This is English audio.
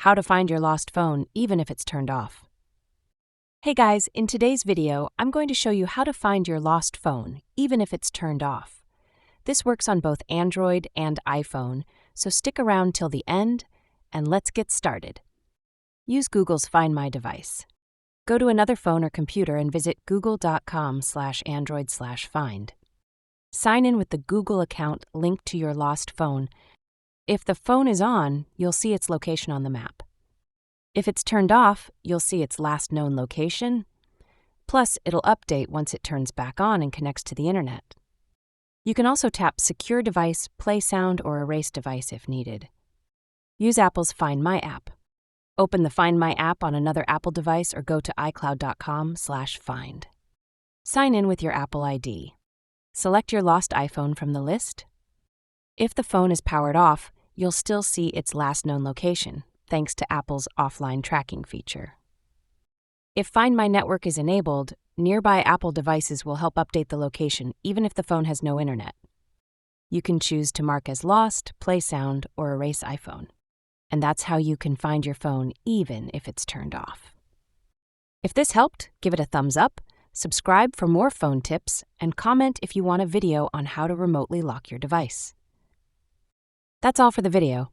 How to find your lost phone even if it's turned off. Hey guys, in today's video, I'm going to show you how to find your lost phone even if it's turned off. This works on both Android and iPhone, so stick around till the end and let's get started. Use Google's Find My Device. Go to another phone or computer and visit google.com/android/find. Sign in with the Google account linked to your lost phone. If the phone is on, you'll see its location on the map. If it's turned off, you'll see its last known location. Plus, it'll update once it turns back on and connects to the internet. You can also tap Secure Device, Play Sound, or Erase Device if needed. Use Apple's Find My app. Open the Find My app on another Apple device or go to iCloud.com/find. Sign in with your Apple ID. Select your lost iPhone from the list. If the phone is powered off, you'll still see its last known location, thanks to Apple's offline tracking feature. If Find My Network is enabled, nearby Apple devices will help update the location even if the phone has no internet. You can choose to mark as lost, play sound, or erase iPhone. And that's how you can find your phone even if it's turned off. If this helped, give it a thumbs up, subscribe for more phone tips, and comment if you want a video on how to remotely lock your device. That's all for the video.